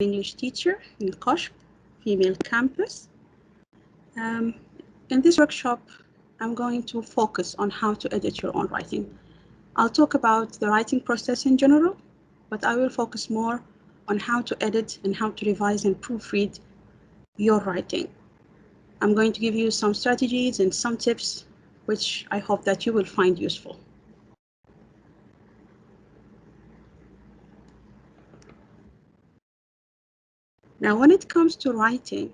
English teacher in Kosh, female campus. In this workshop, I'm going to focus on how to edit your own writing. I'll talk about the writing process in general, but I will focus more on how to edit and how to revise and proofread your writing. I'm going to give you some strategies and some tips, which I hope that you will find useful. Now, when it comes to writing,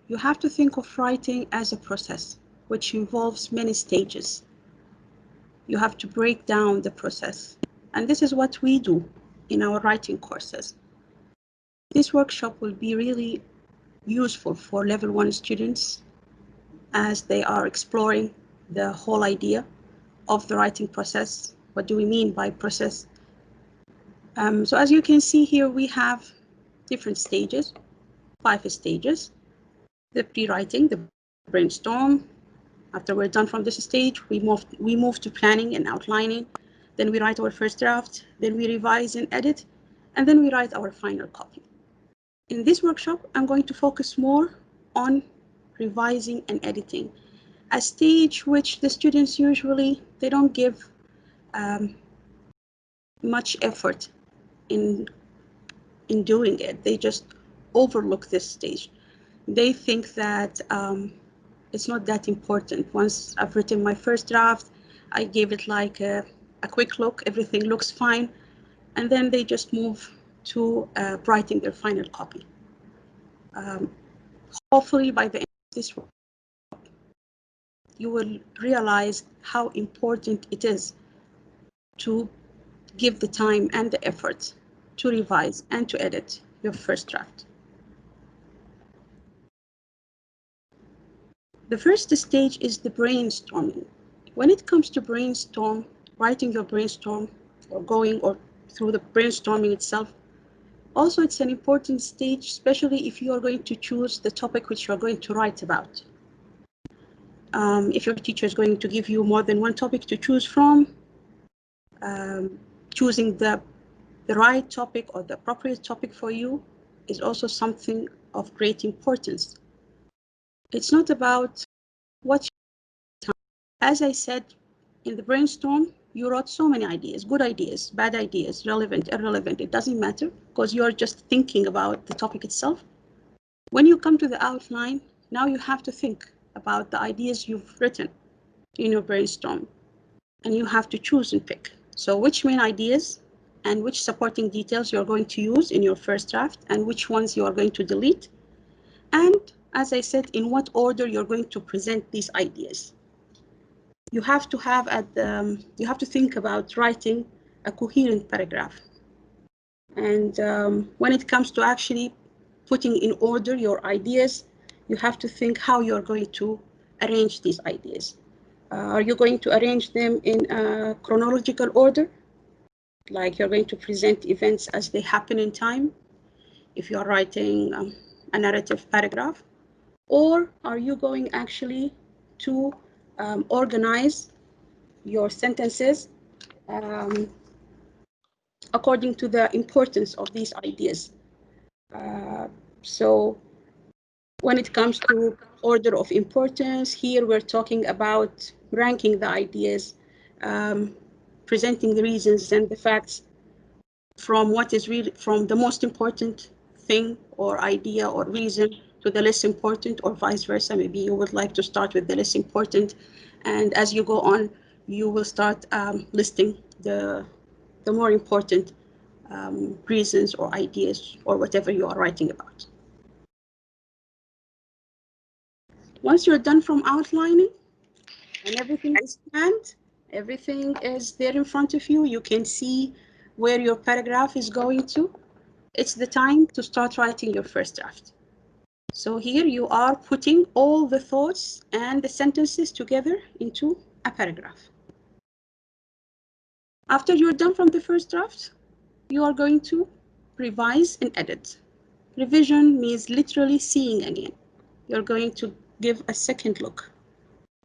you have to think of writing as a process, which involves many stages. You have to break down the process, and this is what we do in our writing courses. This workshop will be really useful for level 1 students as they are exploring the whole idea of the writing process. What do we mean by process? So as you can see here, we have different stages, 5 stages. The pre-writing, the brainstorm. After we're done from this stage, we move to planning and outlining. Then we write our first draft, then we revise and edit, and then we write our final copy. In this workshop, I'm going to focus more on revising and editing, a stage which the students usually, they don't give much effort in doing it. They just overlook this stage. They think that it's not that important. Once I've written my first draft, I gave it like a quick look, everything looks fine, and then they just move to writing their final copy. Hopefully by the end of this work, you will realize how important it is to give the time and the effort to revise and to edit your first draft. The first stage is the brainstorming. When it comes to brainstorm, writing your brainstorm or going or through the brainstorming itself, also it's an important stage, especially if you are going to choose the topic which you are going to write about. If your teacher is going to give you more than one topic to choose from, choosing the right topic or the appropriate topic for you is also something of great importance. It's not about what you, as I said, in the brainstorm, you wrote so many ideas, good ideas, bad ideas, relevant, irrelevant, it doesn't matter because you're just thinking about the topic itself. When you come to the outline, now you have to think about the ideas you've written in your brainstorm, and you have to choose and pick. So which main ideas and which supporting details you're going to use in your first draft and which ones you are going to delete. And as I said, in what order you're going to present these ideas. You have to have you have to think about writing a coherent paragraph. And when it comes to actually putting in order your ideas, you have to think how you're going to arrange these ideas. Are you going to arrange them in a chronological order? Like you're going to present events as they happen in time, if you're writing a narrative paragraph? Or are you going actually to organize your sentences according to the importance of these ideas? So when it comes to order of importance, here we're talking about ranking the ideas, presenting the reasons and the facts from what is really from the most important thing or idea or reason to the less important, or vice versa. Maybe you would like to start with the less important, and as you go on, you will start listing the more important reasons or ideas or whatever you are writing about. Once you're done from outlining and everything is planned, everything is there in front of you, you can see where your paragraph is going to, it's the time to start writing your first draft. So here you are putting all the thoughts and the sentences together into a paragraph. After you're done from the first draft, you are going to revise and edit. Revision means literally seeing again. You're going to give a second look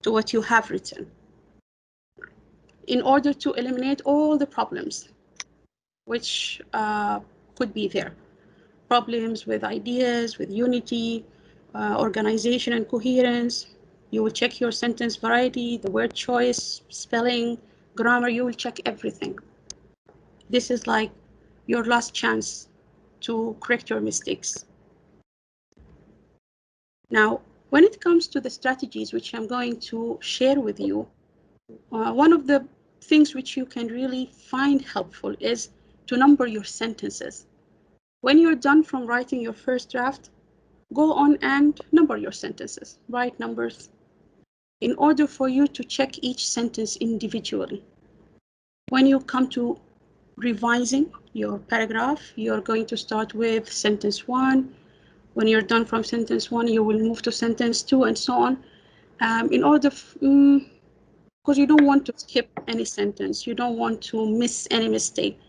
to what you have written in order to eliminate all the problems which could be there. problems with ideas, with unity, organization and coherence. You will check your sentence variety, the word choice, spelling, grammar. You will check everything. This is like your last chance to correct your mistakes. Now, when it comes to the strategies which I'm going to share with you, one of the things which you can really find helpful is to number your sentences. When you're done from writing your first draft, go on and number your sentences, write numbers, in order for you to check each sentence individually. When you come to revising your paragraph, you're going to start with sentence 1. When you're done from sentence 1, you will move to sentence 2 and so on. In order, because you don't want to skip any sentence, you don't want to miss any mistake.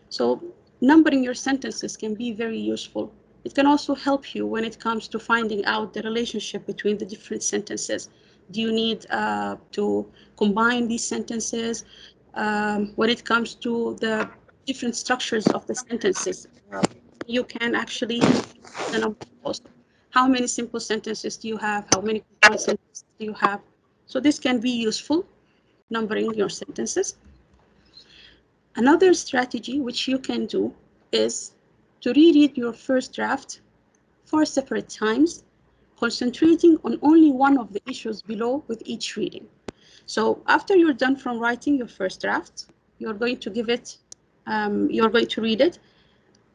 So numbering your sentences can be very useful. It can also help you when it comes to finding out the relationship between the different sentences. Do you need to combine these sentences? When it comes to the different structures of the sentences, you can actually the number also. How many simple sentences do you have? How many compound sentences do you have? So this can be useful, numbering your sentences. Another strategy which you can do is to reread your first draft 4 separate times, concentrating on only one of the issues below with each reading. So after you're done from writing your first draft, you're going to give it, you're going to read it,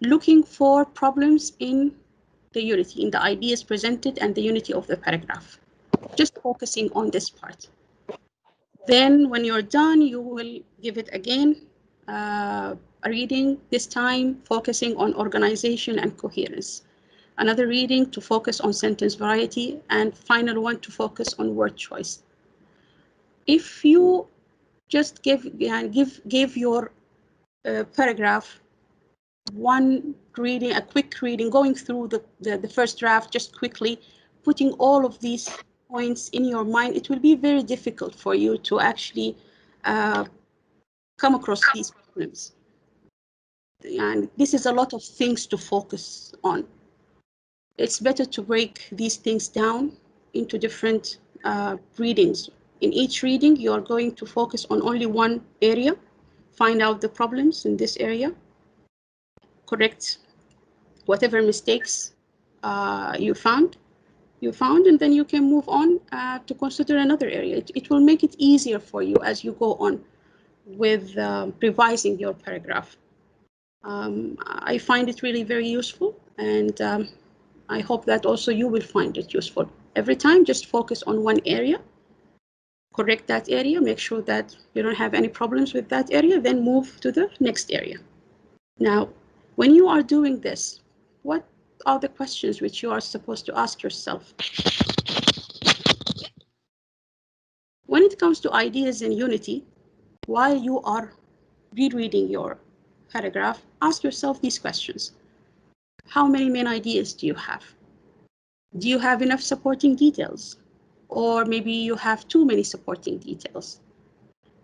looking for problems in the unity, in the ideas presented and the unity of the paragraph, just focusing on this part. Then when you're done, you will give it again, a reading, this time focusing on organization and coherence. Another reading to focus on sentence variety, and final one to focus on word choice. If you just give your paragraph one reading, a quick reading, going through the first draft just quickly, putting all of these points in your mind, it will be very difficult for you to actually come across these problems. And this is a lot of things to focus on. It's better to break these things down into different readings. In each reading, you are going to focus on only one area, find out the problems in this area, correct whatever mistakes you found, and then you can move on to consider another area. It will make it easier for you as you go on with revising your paragraph. I find it really very useful, and I hope that also you will find it useful. Every time, just focus on one area, correct that area, make sure that you don't have any problems with that area, then move to the next area. Now, when you are doing this, what are the questions which you are supposed to ask yourself? When it comes to ideas in unity, while you are rereading your paragraph, ask yourself these questions. How many main ideas do you have? Do you have enough supporting details? Or maybe you have too many supporting details?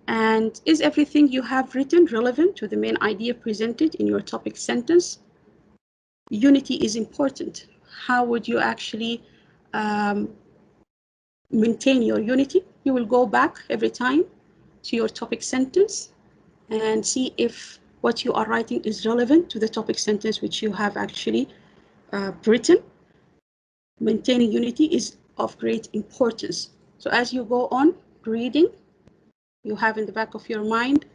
And is everything you have written relevant to the main idea presented in your topic sentence? Unity is important. How would you actually maintain your unity? You will go back every time to your topic sentence and see if what you are writing is relevant to the topic sentence which you have actually written. Maintaining unity is of great importance. So as you go on reading, you have in the back of your mind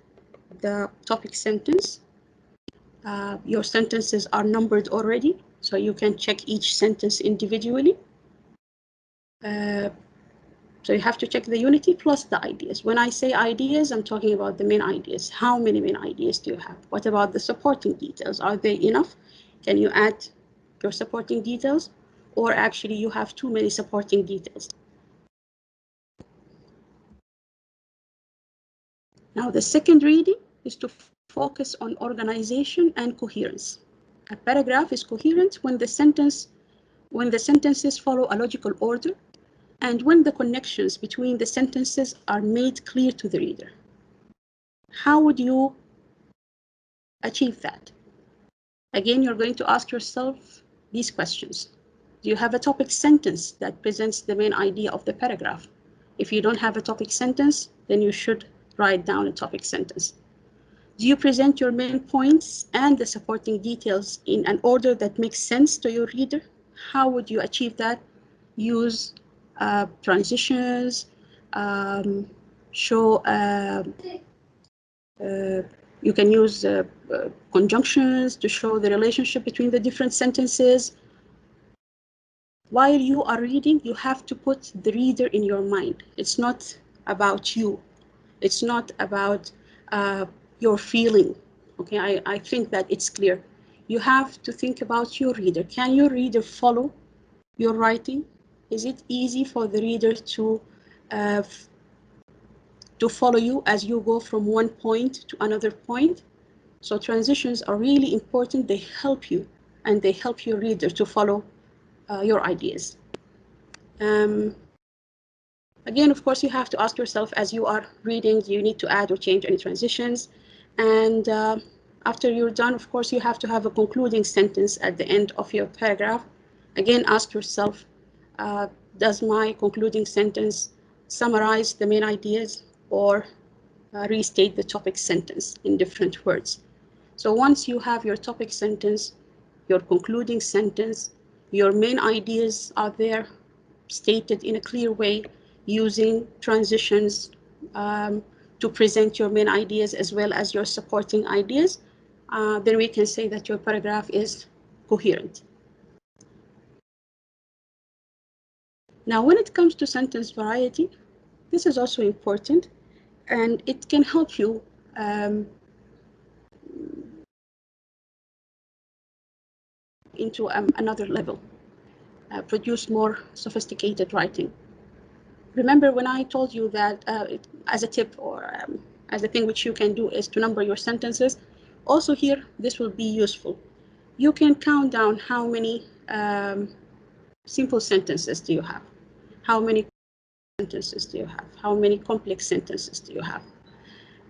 the topic sentence. Your sentences are numbered already, so you can check each sentence individually. So you have to check the unity plus the ideas. When I say ideas, I'm talking about the main ideas. How many main ideas do you have? What about the supporting details? Are they enough? Can you add your supporting details? Or actually you have too many supporting details? Now the second reading is to focus on organization and coherence. A paragraph is coherent when the sentences follow a logical order and when the connections between the sentences are made clear to the reader. How would you achieve that? Again, you're going to ask yourself these questions. Do you have a topic sentence that presents the main idea of the paragraph? If you don't have a topic sentence, then you should write down a topic sentence. Do you present your main points and the supporting details in an order that makes sense to your reader? How would you achieve that? Use transitions, show, you can use conjunctions to show the relationship between the different sentences. While you are reading, you have to put the reader in your mind. It's not about you. It's not about your feeling. Okay, I think that it's clear. You have to think about your reader. Can your reader follow your writing? Is it easy for the reader to follow you as you go from one point to another point? So transitions are really important. They help you, and they help your reader to follow your ideas. Again, of course, you have to ask yourself as you are reading, do you need to add or change any transitions? And after you're done, of course, you have to have a concluding sentence at the end of your paragraph. Again, ask yourself, does my concluding sentence summarize the main ideas or restate the topic sentence in different words? So once you have your topic sentence, your concluding sentence, your main ideas are there, stated in a clear way, using transitions to present your main ideas as well as your supporting ideas, then we can say that your paragraph is coherent. Now, when it comes to sentence variety, this is also important, and it can help you into another level, produce more sophisticated writing. Remember when I told you that as a tip or as a thing which you can do is to number your sentences. Also here, this will be useful. You can count down how many simple sentences do you have? How many sentences do you have? How many complex sentences do you have?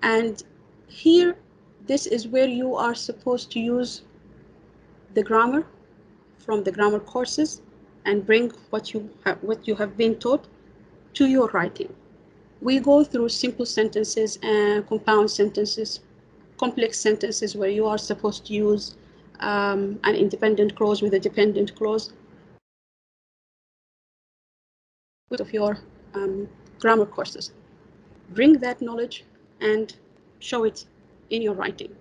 And here, this is where you are supposed to use the grammar from the grammar courses and bring what you have been taught to your writing. We go through simple sentences and compound sentences, complex sentences where you are supposed to use an independent clause with a dependent clause of your grammar courses. Bring that knowledge and show it in your writing.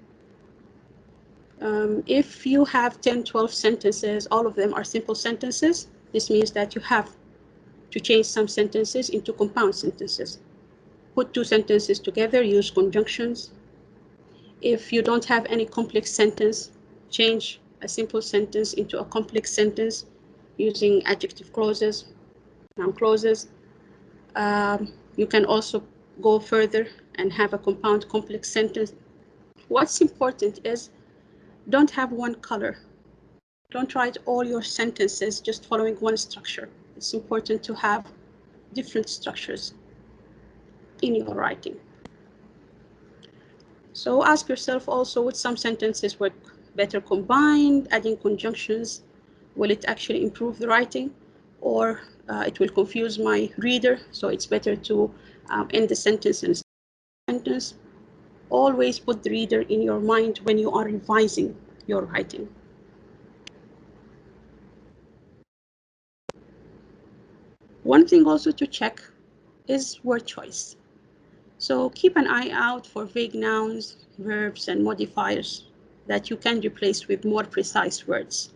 If you have 10, 12 sentences, all of them are simple sentences, this means that you have to change some sentences into compound sentences. Put two sentences together, use conjunctions. If you don't have any complex sentence, change a simple sentence into a complex sentence using adjective clauses, noun clauses. You can also go further and have a compound complex sentence. What's important is don't have one color. Don't write all your sentences just following one structure. It's important to have different structures in your writing. So ask yourself also, would some sentences work better combined, adding conjunctions? Will it actually improve the writing, or it will confuse my reader? So it's better to end the sentence and sentence. Always put the reader in your mind when you are revising your writing. One thing also to check is word choice. So keep an eye out for vague nouns, verbs, and modifiers that you can replace with more precise words.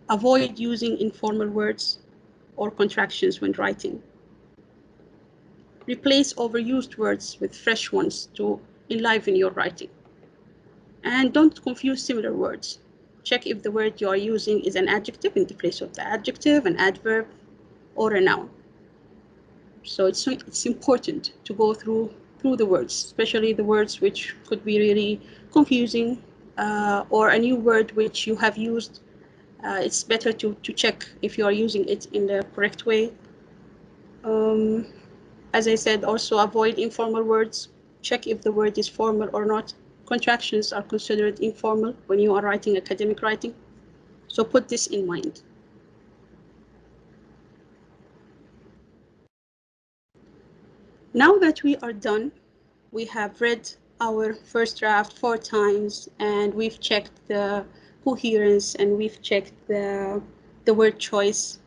Avoid using informal words or contractions when writing. Replace overused words with fresh ones to enliven your writing. And don't confuse similar words. Check if the word you are using is an adjective in the place of the adjective, an adverb, or a noun. So it's important to go through the words, especially the words which could be really confusing or a new word which you have used. It's better to check if you are using it in the correct way. As I said, also avoid informal words. Check if the word is formal or not. Contractions are considered informal when you are writing academic writing. So put this in mind. Now that we are done, we have read our first draft 4 times, and we've checked the coherence, and we've checked the word choice,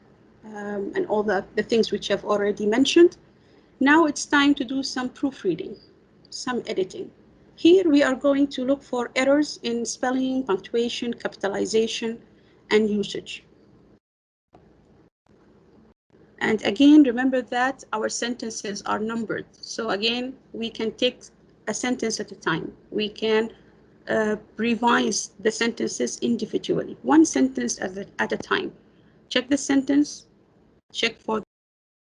and all the things which I've already mentioned. Now it's time to do some proofreading, some editing. Here we are going to look for errors in spelling, punctuation, capitalization, and usage. And again, remember that our sentences are numbered. So again, we can take a sentence at a time. We can revise the sentences individually, one sentence at a time. Check the sentence, check for the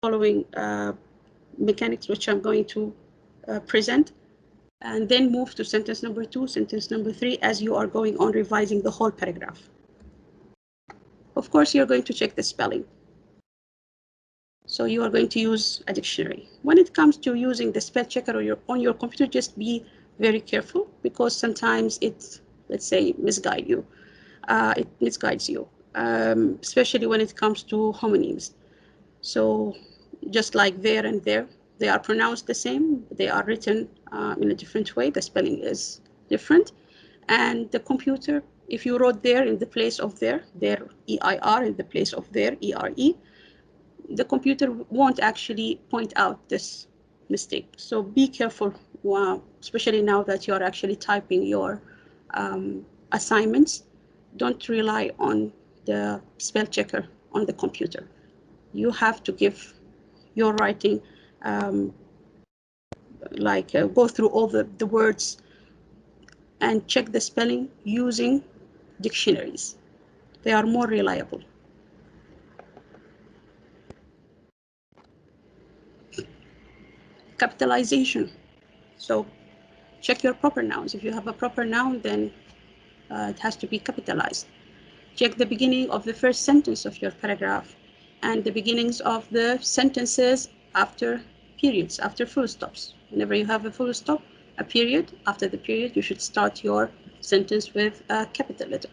following mechanics which I'm going to present, and then move to sentence number 2, sentence number 3, as you are going on revising the whole paragraph. Of course, you're going to check the spelling. So you are going to use a dictionary. When it comes to using the spell checker on your computer, just be very careful, because sometimes it, let's say, misguides you, especially when it comes to homonyms. So just like there and there, they are pronounced the same, they are written in a different way, the spelling is different. And the computer, if you wrote there in the place of there EIR in the place of there ERE, the computer won't actually point out this mistake. So be careful, especially now that you're actually typing your assignments. Don't rely on the spell checker on the computer. You have to give your writing, go through all the words and check the spelling using dictionaries. They are more reliable. Capitalization. So check your proper nouns. If you have a proper noun, then it has to be capitalized. Check the beginning of the first sentence of your paragraph and the beginnings of the sentences after periods, after full stops. Whenever you have a full stop, a period, after the period, you should start your sentence with a capital letter.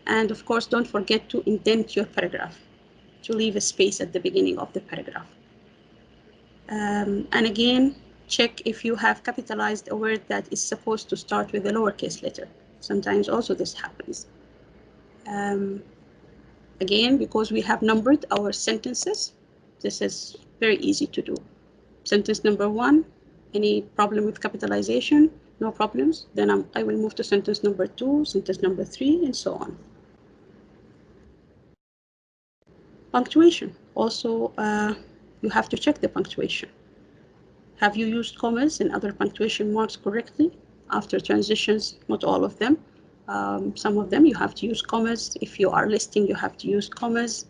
And of course, don't forget to indent your paragraph, to leave a space at the beginning of the paragraph. And again, check if you have capitalized a word that is supposed to start with a lowercase letter. Sometimes also this happens. Again, because we have numbered our sentences, this is very easy to do. Sentence number 1, any problem with capitalization? No problems. Then I will move to sentence number 2, sentence number 3, and so on. Punctuation. Also, you have to check the punctuation. Have you used commas and other punctuation marks correctly? After transitions, not all of them. Some of them you have to use commas. If you are listing, you have to use commas.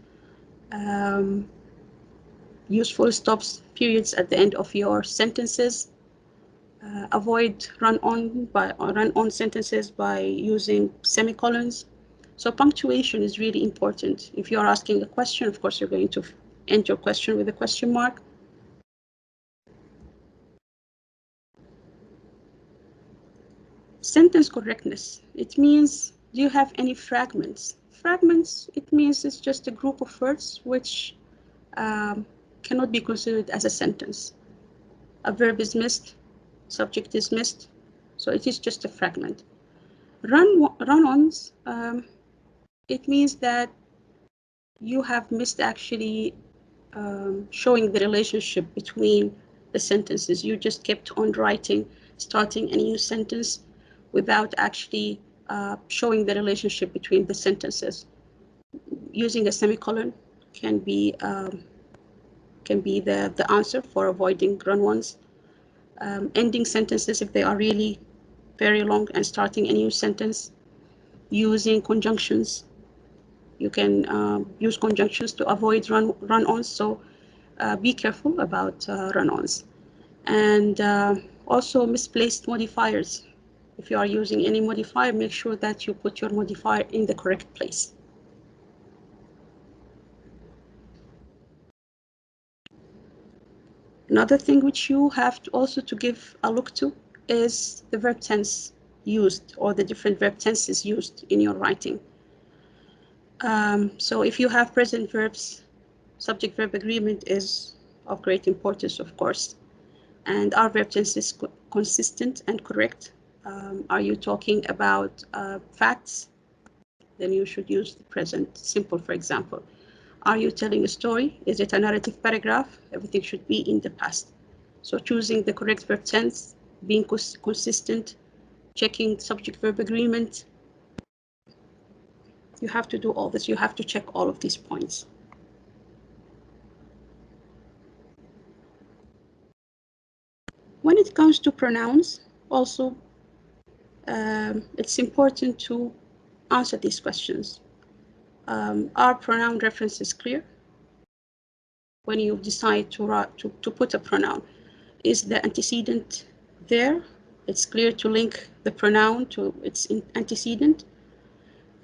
Use full stops, periods at the end of your sentences. Avoid run-on sentences by using semicolons. So punctuation is really important. If you are asking a question, of course, you're going to end your question with a question mark. Sentence correctness. It means, do you have any fragments? Fragments, it means it's just a group of words which cannot be considered as a sentence. A verb is missed, subject is missed, so it is just a fragment. Run-ons, it means that you have missed actually showing the relationship between the sentences. You just kept on writing, starting a new sentence without actually showing the relationship between the sentences. Using a semicolon can be the answer for avoiding run-ons. Ending sentences if they are really very long and starting a new sentence. Using conjunctions. You can use conjunctions to avoid run-ons, so be careful about run-ons. And also misplaced modifiers. If you are using any modifier, make sure that you put your modifier in the correct place. Another thing which you have to also to give a look to is the verb tense used, or the different verb tenses used in your writing. So if you have present verbs, subject-verb agreement is of great importance, of course. And are verb tenses consistent and correct? Are you talking about facts? Then you should use the present simple, for example. Are you telling a story? Is it a narrative paragraph? Everything should be in the past. So choosing the correct verb tense, being consistent, checking subject-verb agreement. You have to do all this. You have to check all of these points. When it comes to pronouns, also, it's important to answer these questions. Are pronoun references clear? When you decide to put a pronoun, is the antecedent there? It's clear to link the pronoun to its antecedent.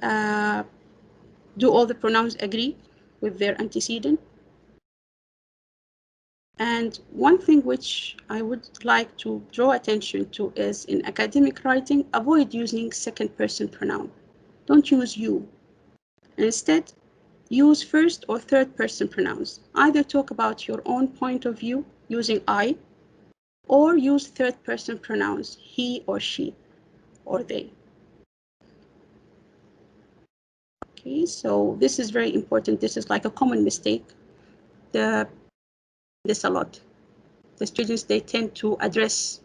Do all the pronouns agree with their antecedent? And one thing which I would like to draw attention to is in academic writing, avoid using second-person pronoun. Don't use you. Instead, use first or third-person pronouns. Either talk about your own point of view using I, or use third-person pronouns, he or she or they. Okay, so this is very important. This is like a common mistake. This a lot. The students, they tend to address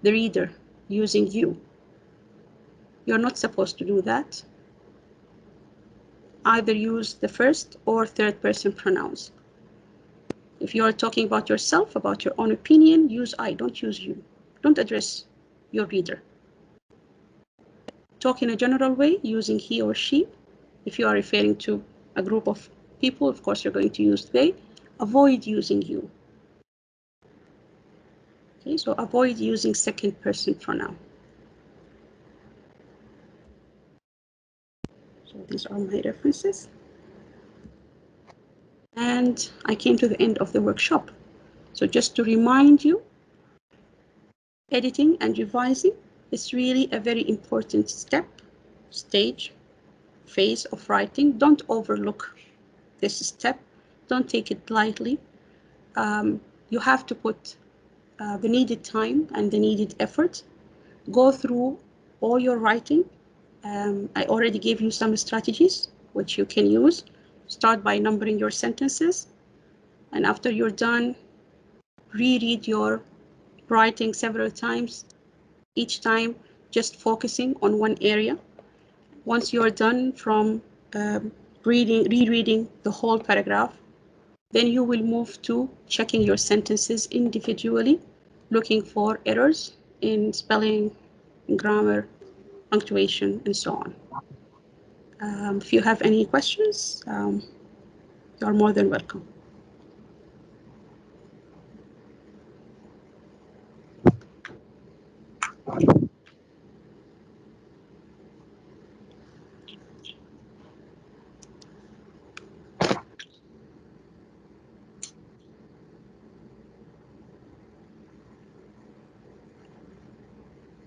the reader using you. You're not supposed to do that. Either use the first or third person pronouns. If you are talking about yourself, about your own opinion, use I, don't use you. Don't address your reader. Talk in a general way using he or she. If you are referring to a group of people, of course, you're going to use they. Avoid using you. Okay, so avoid using second person pronoun. So these are my references. And I came to the end of the workshop. So just to remind you, editing and revising is really a very important stage, phase of writing. Don't overlook this step. Don't take it lightly. You have to put the needed time and the needed effort. Go through all your writing. I already gave you some strategies which you can use. Start by numbering your sentences. And after you're done, reread your writing several times, each time just focusing on one area. Once you're done from rereading the whole paragraph, then you will move to checking your sentences individually, looking for errors in spelling, grammar, punctuation, and so on. If you have any questions, you are more than welcome.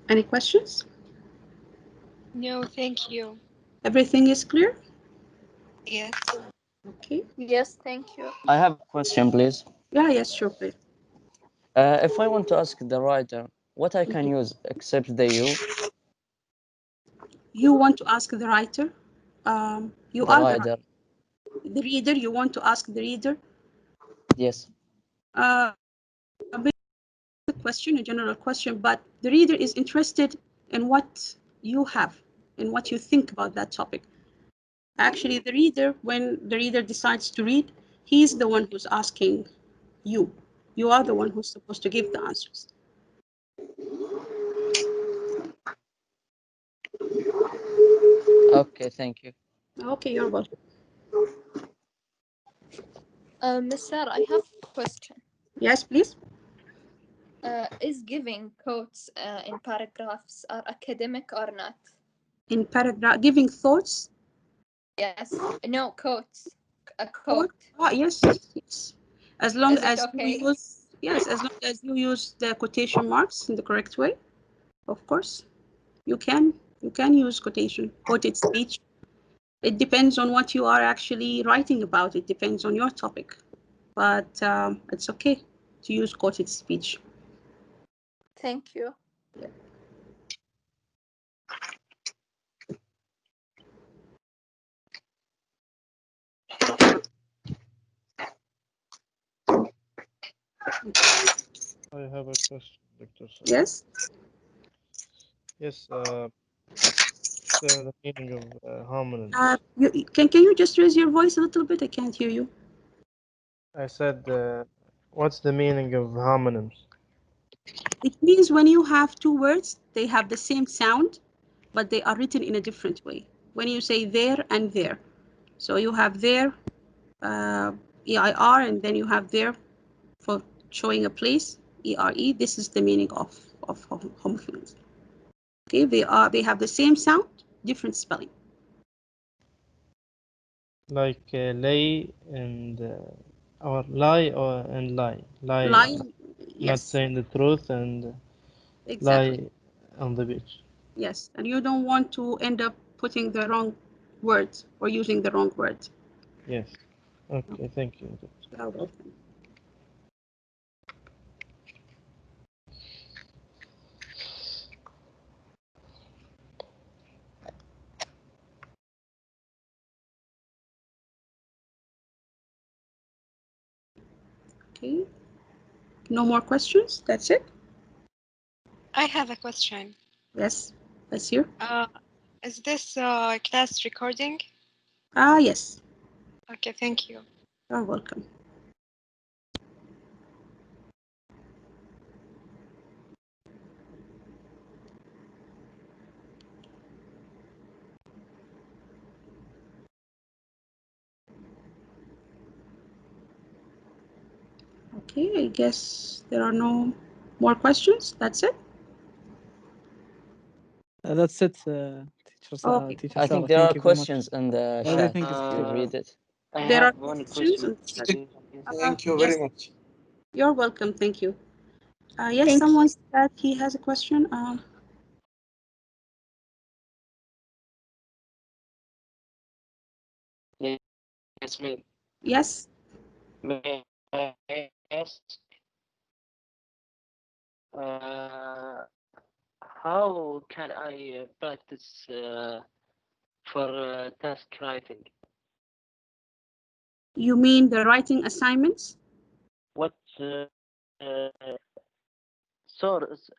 Any questions? No, thank you. Everything is clear? Yes. Okay. Yes, thank you. I have a question, please. Yeah, yes, sure, please. If I want to ask the writer what I can use except the you, You want to ask the writer? You the are writer, the reader. You want to ask the reader? yes. A question, a general question, but the reader is interested in what you have, in what you think about that topic. Actually, the reader, when the reader decides to read, he's the one who's asking you. You are the one who's supposed to give the answers. Okay, thank you. Okay, you're welcome. Miss Sarah, I have a question. Yes, please. Is giving quotes in paragraphs are academic or not? In paragraph, giving thoughts. Yes. No, quotes. A Quote. quote. Yes, yes. As long Is it as you okay? use, yes, as long as you use the quotation marks in the correct way, of course, you can use quoted speech. It depends on what you are actually writing about. It depends on your topic. But it's okay to use quoted speech. Thank you. Yeah. I have a question, Dr. Sara. Yes? Yes, the meaning of homonyms. Can you just raise your voice a little bit? I can't hear you. I said, what's the meaning of homonyms? It means when you have two words, they have the same sound, but they are written in a different way. When you say there and there. So you have there, EIR, and then you have there for showing a place, ERE. This is the meaning of homophones. Okay, they have the same sound, different spelling. Like lay and or lie and lie. Lie, Not yes, saying the truth and exactly. lie on the beach. Yes, and you don't want to end up putting the wrong words or using the wrong words. Yes. Okay, thank you. You're welcome. Okay, no more questions? That's it? I have a question. Yes, let's hear. Is this class recording? Yes. Okay, thank you. You're welcome. Okay, I guess there are no more questions. That's it? That's it, teacher, Okay. teacher I Sara. think there Thank are you very questions much. in the chat. Everything is If you clear. read it. I There are have one questions. question. Thank you very much. You're welcome. Thank you. Yes, Thank someone said he has a question. Yes, me. Yes. May I ask, how can I practice for task writing? You mean the writing assignments? What source,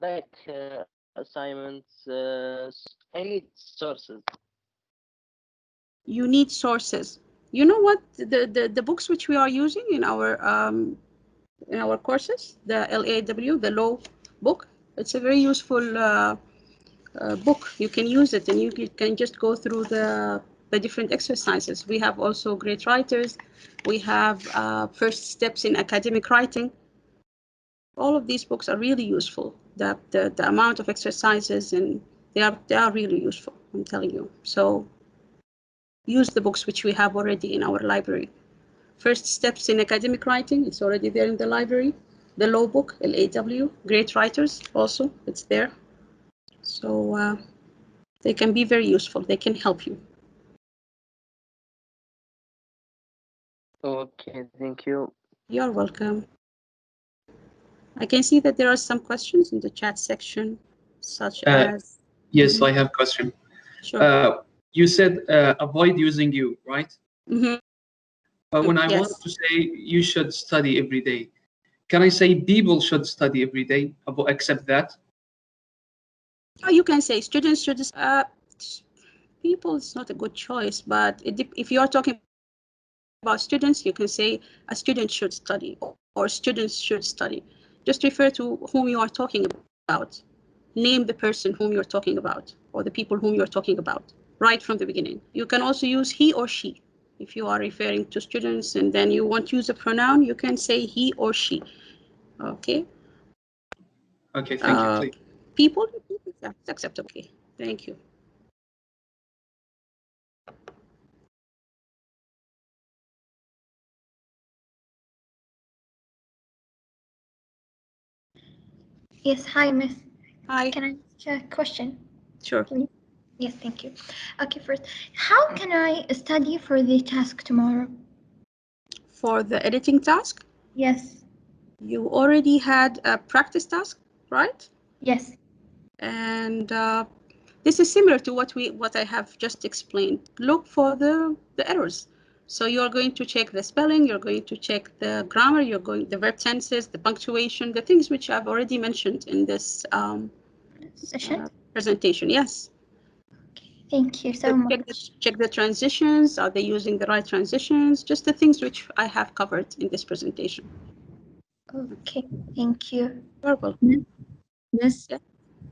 like assignments? I need sources. You need sources. You know what? The books which we are using in our courses, the LAW, the law book, it's a very useful book. You can use it and you can just go through the different exercises. We have also great writers. We have first steps in academic writing. All of these books are really useful. The amount of exercises, and they are really useful, I'm telling you. So use the books which we have already in our library. First steps in academic writing, it's already there in the library. The law book, LAW, great writers also, it's there. So they can be very useful. They can help you. Okay, thank you. You're welcome. I can see that there are some questions in the chat section, such as... Yes, I have a question. Sure. You said avoid using you, right? Mm-hmm. But when I Yes. want to say you should study every day, can I say people should study every day? Accept that? You can say students should... people is not a good choice, but if you are talking about students, you can say a student should study or students should study. Just refer to whom you are talking about. Name the person whom you're talking about or the people whom you're talking about right from the beginning. You can also use he or she. If you are referring to students and then you want to use a pronoun, you can say he or she. Okay. Okay, thank you. Please. People, that's acceptable. Okay, thank you. Yes, hi, Miss. Hi. Can I ask a question? Sure. Please. Yes, thank you. Okay, first, how can I study for the task tomorrow? For the editing task, Yes. you already had a practice task, right? Yes. And this is similar to what I have just explained. Look for the errors. So you're going to check the spelling, you're going to check the grammar, the verb tenses, the punctuation, the things which I've already mentioned in this Session? presentation. Yes. Thank you so much. Check the transitions. Are they using the right transitions? Just the things which I have covered in this presentation. Okay, thank you. You're welcome. Yes. Yeah.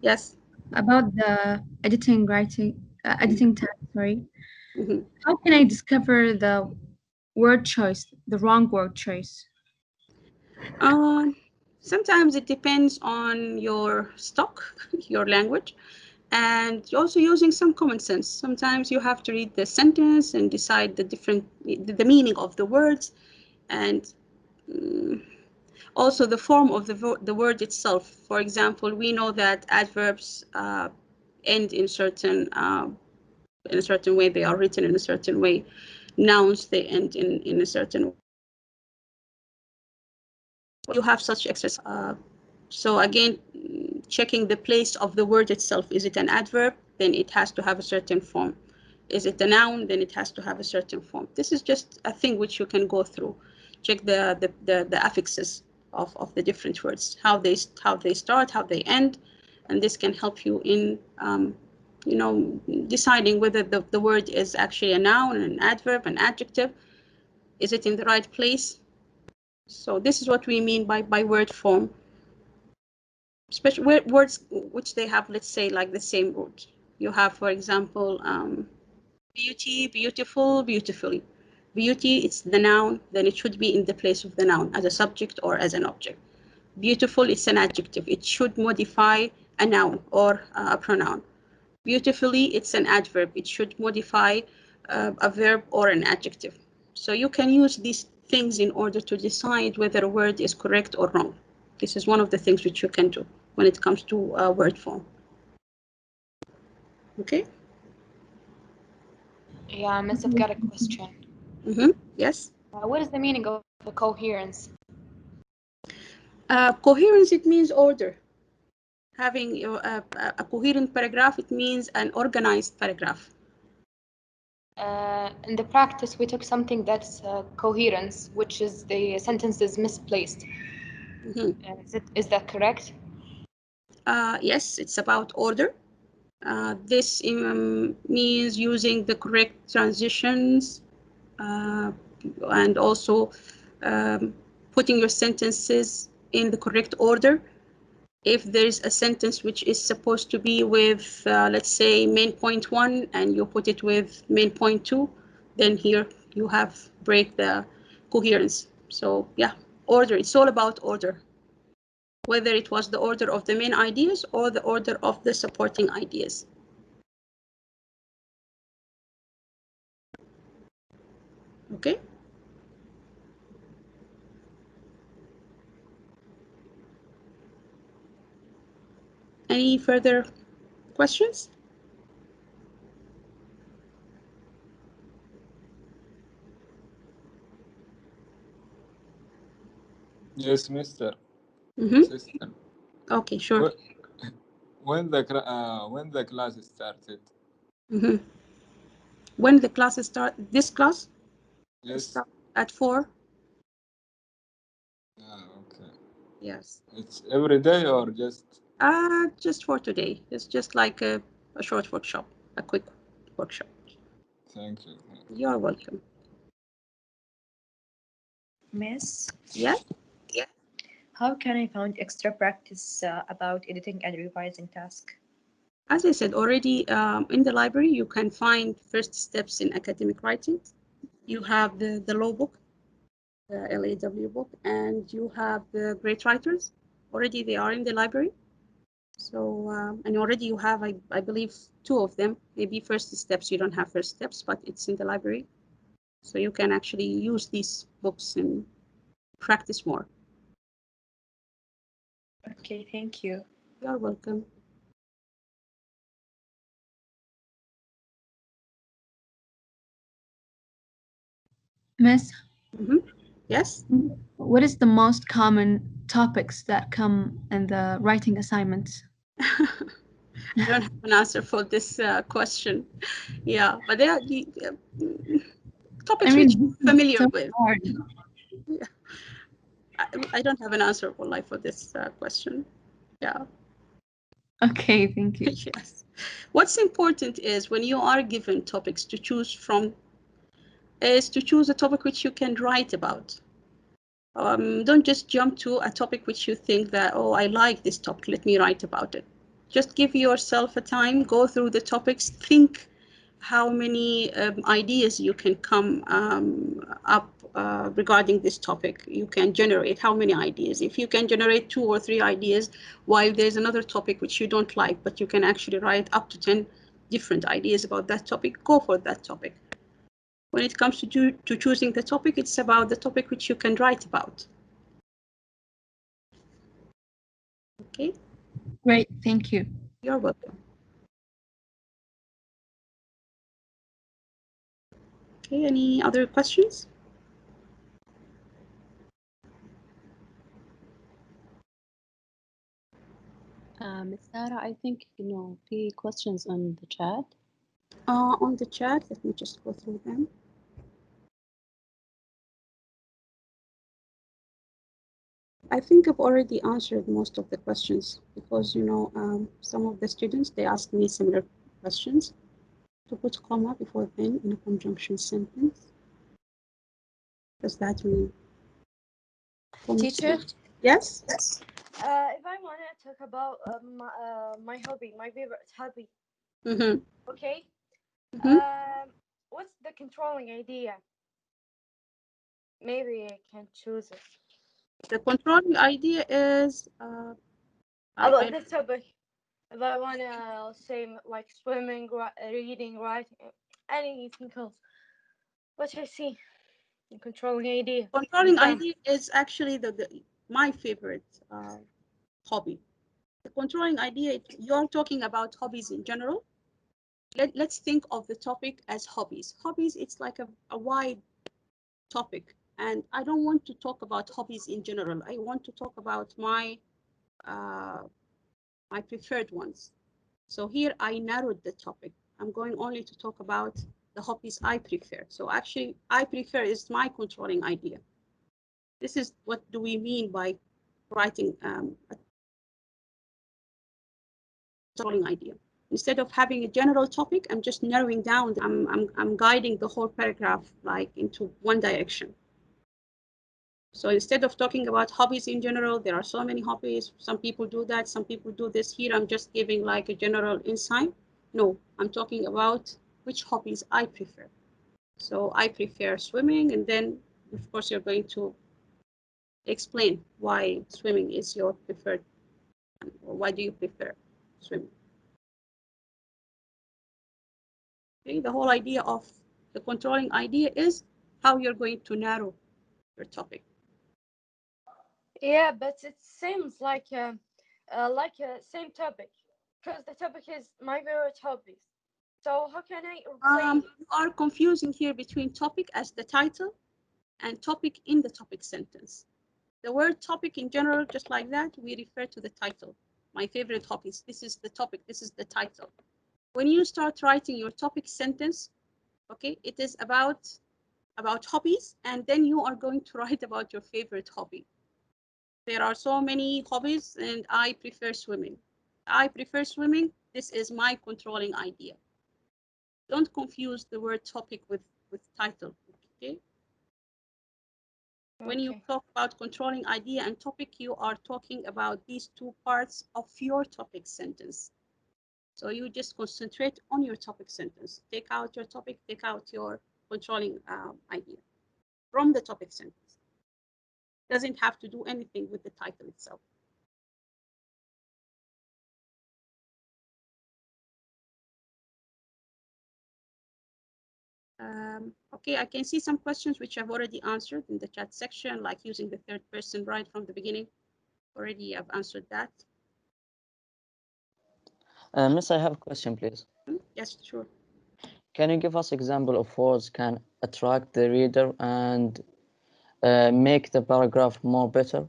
Yes. About the editing task, sorry. Mm-hmm. How can I discover the word choice, the wrong word choice? Sometimes it depends on your stock, your language, and you're also using some common sense. Sometimes you have to read the sentence and decide the meaning of the words, and also the form of the word itself. For example, we know that adverbs end in a certain way. They are written in a certain way. Nouns, they end in a certain way. You have such exercise. So again, checking the place of the word itself. Is it an adverb? Then it has to have a certain form. Is it a noun? Then it has to have a certain form. This is just a thing which you can go through. Check the affixes of the different words, how they start, how they end, and this can help you in deciding whether the word is actually a noun, an adverb, an adjective. Is it in the right place? So this is what we mean by word form. Especially words which they have, let's say, like the same root. You have, for example, beauty, beautiful, beautifully. Beauty, it's the noun, then it should be in the place of the noun as a subject or as an object. Beautiful, it's an adjective. It should modify a noun or a pronoun. Beautifully, it's an adverb. It should modify a verb or an adjective. So you can use these things in order to decide whether a word is correct or wrong. This is one of the things which you can do when it comes to word form. Okay? Yeah, Miss, I've got a question. Yes? What is the meaning of the coherence? Coherence, it means order. Having a coherent paragraph, it means an organized paragraph. In the practice, we took something that's coherence, which is the sentence is misplaced. Is that correct? Yes, it's about order. This means using the correct transitions and also putting your sentences in the correct order. If there's a sentence which is supposed to be with, let's say, main point 1 and you put it with main point 2, then here you have break the coherence. So yeah, order, it's all about order. Whether it was the order of the main ideas or the order of the supporting ideas. Okay. Any further questions? Yes, Mister. Sister. Okay, sure. When the class started? When the classes start? This class? Yes. At 4. Okay. Yes. It's every day or just? Just for today. It's just like a short workshop, a quick workshop. Thank you. You're welcome. Miss? Yes? Yeah. How can I find extra practice about editing and revising tasks? As I said already, in the library, you can find first steps in academic writing. You have the law book, the LAW book, and you have the great writers. Already they are in the library. So, and already you have, I believe, 2 of them. Maybe first steps, you don't have first steps, but it's in the library. So you can actually use these books and practice more. Okay, thank you. You're welcome. Miss, Yes? what is the most common topics that come in the writing assignments? I don't have an answer for this question. Yeah, but there are topics which you're familiar so with. hard. Yeah. I don't have an answer for this question. Yeah. Okay, thank you. Yes. What's important is when you are given topics to choose from, is to choose a topic which you can write about. Don't just jump to a topic which you think that, oh, I like this topic, let me write about it. Just give yourself a time, go through the topics, think how many ideas you can come up regarding this topic. You can generate how many ideas. If you can generate 2 or 3 ideas, while there's another topic which you don't like, but you can actually write up to 10 different ideas about that topic, go for that topic. When it comes to choosing the topic, it's about the topic which you can write about. Okay? Great, thank you. You're welcome. Okay, any other questions? Miss Sarah, I think the questions on the chat. On the chat, let me just go through them. I think I've already answered most of the questions because, some of the students, they asked me similar questions. To put comma before then in a conjunction sentence. Does that mean? Teacher? Yes? If I want to talk about my hobby, my favorite hobby. Okay? What's the controlling idea? Maybe I can choose it. The controlling idea is about this topic. If I want to say like swimming, reading, writing, anything else. What I see? The controlling idea. Controlling idea is actually my favorite hobby. The controlling idea, you're talking about hobbies in general. Let's think of the topic as hobbies. Hobbies, it's like a wide topic. And I don't want to talk about hobbies in general. I want to talk about my preferred ones. So here I narrowed the topic. I'm going only to talk about the hobbies I prefer. So actually, I prefer is my controlling idea. This is what do we mean by writing a controlling idea. Instead of having a general topic, I'm just narrowing down. I'm guiding the whole paragraph like into one direction. So instead of talking about hobbies in general, there are so many hobbies. Some people do that, some people do this. Here I'm just giving like a general insight. No, I'm talking about which hobbies I prefer. So I prefer swimming, and then of course you're going to explain why swimming is your preferred, or why do you prefer swimming. Okay, the whole idea of the controlling idea is how you're going to narrow your topic. Yeah, but it seems like a same topic because the topic is my favorite hobbies. So how can I replace? You are confusing here between topic as the title and topic in the topic sentence. The word topic in general, just like that, we refer to the title. My favorite hobbies. This is the topic. This is the title. When you start writing your topic sentence, okay, it is about hobbies, and then you are going to write about your favorite hobby. There are so many hobbies, and I prefer swimming. I prefer swimming. This is my controlling idea. Don't confuse the word topic with title, okay? When you talk about controlling idea and topic, you are talking about these two parts of your topic sentence. So you just concentrate on your topic sentence. Take out your topic, take out your controlling idea from the topic sentence. Doesn't have to do anything with the title itself. Okay, I can see some questions which I've already answered in the chat section, like using the third person right from the beginning. Already I've answered that. Miss, I have a question, please. Yes, sure. Can you give us example of words can attract the reader and make the paragraph more better?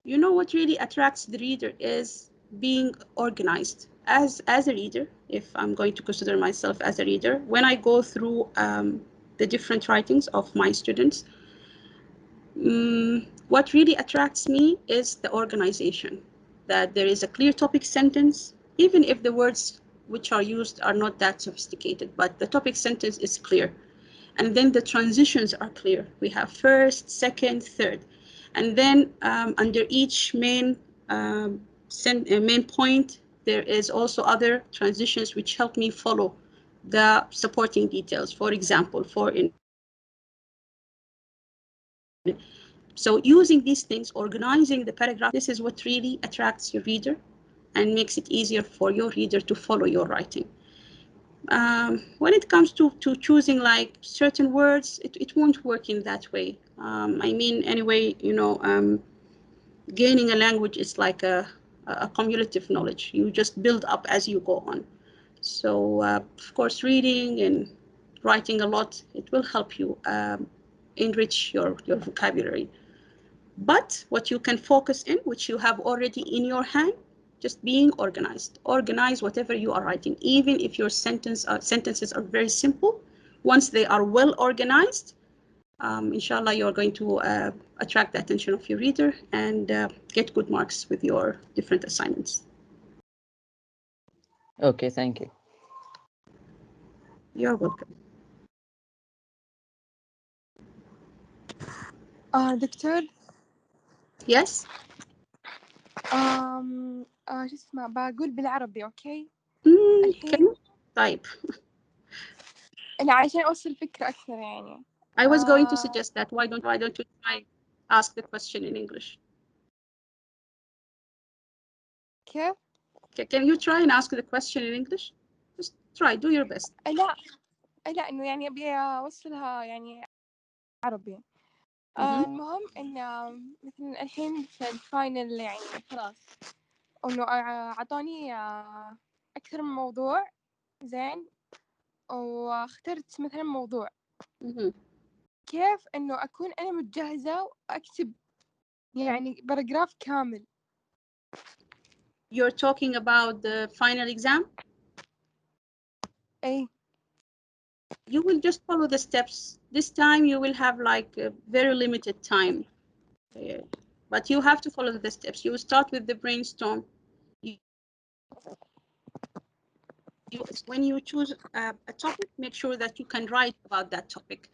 You know what really attracts the reader is being organized. As a reader, if I'm going to consider myself as a reader, when I go through the different writings of my students, what really attracts me is the organization, that there is a clear topic sentence, even if the words which are used are not that sophisticated, but the topic sentence is clear. And then the transitions are clear. We have first, second, third. And then under each main point, there is also other transitions which help me follow the supporting details. For example, so using these things, organizing the paragraph, this is what really attracts your reader and makes it easier for your reader to follow your writing. When it comes to choosing like certain words, it won't work in that way. I mean, anyway, you know, gaining a language is like a cumulative knowledge. You just build up as you go on. So, of course, reading and writing a lot, it will help you enrich your vocabulary. But what you can focus in, which you have already in your hand, just being organized. Organize whatever you are writing, even if your sentences are very simple. Once they are well organized, inshallah, you're going to attract the attention of your reader and get good marks with your different assignments. Okay, thank you. You're welcome. دكتور. Yes. شو اسمه بقول بالعربي أوكي. الحين. طيب. أنا عشان أوصل فكرة أكثر يعني. I was going to suggest that. Why don't you try ask the question in English? كيف؟ Can you try and ask the question in English? Just try. Do your best. لا إنه يعني أبي أوصلها يعني عربي. المهم إن مثلا الحين في الفاينل يعني خلاص إنه أعطوني أكثر من موضوع زين واخترت مثلا موضوع كيف إنه أكون أنا متجهزة وأكتب يعني باراجراف كامل. You're talking about the final exam? أي. You will just follow the steps. This time you will have like a very limited time. But you have to follow the steps. You start with the brainstorm. When you choose a topic, make sure that you can write about that topic.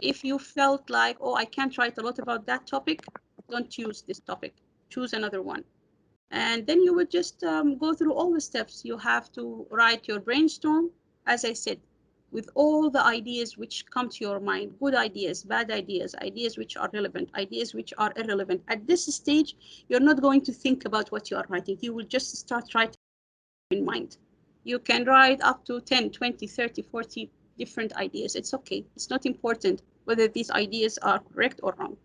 If you felt like, oh, I can't write a lot about that topic, don't use this topic. Choose another one. And then you would just go through all the steps. You have to write your brainstorm, as I said, with all the ideas which come to your mind, good ideas, bad ideas, ideas which are relevant, ideas which are irrelevant. At this stage, you're not going to think about what you are writing. You will just start writing in mind. You can write up to 10, 20, 30, 40 different ideas. It's okay. It's not important whether these ideas are correct or wrong.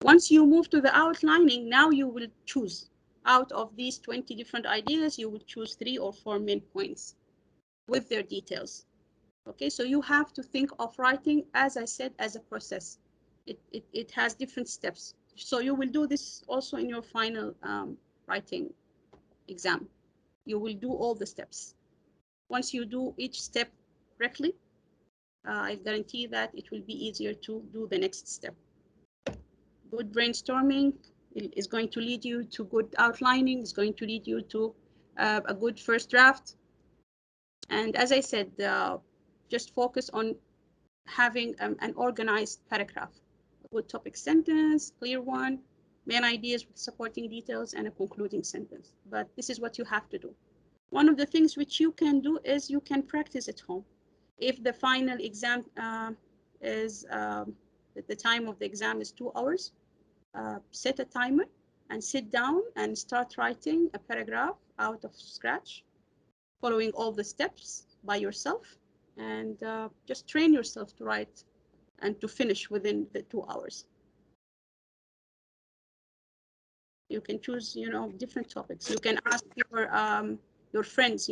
Once you move to the outlining, now you will choose. Out of these 20 different ideas, you will choose 3 or 4 main points with their details. Okay, so you have to think of writing, as I said, as a process. It has different steps. So you will do this also in your final writing exam. You will do all the steps. Once you do each step correctly, I guarantee that it will be easier to do the next step. Good brainstorming is going to lead you to good outlining, is going to lead you to a good first draft. And as I said, just focus on having an organized paragraph, a good topic sentence, clear one, main ideas with supporting details, and a concluding sentence. But this is what you have to do. One of the things which you can do is you can practice at home. If the final exam the time of the exam is 2 hours, set a timer and sit down and start writing a paragraph out of scratch, following all the steps by yourself, and just train yourself to write and to finish within the 2 hours. You can choose, different topics. You can ask your friends,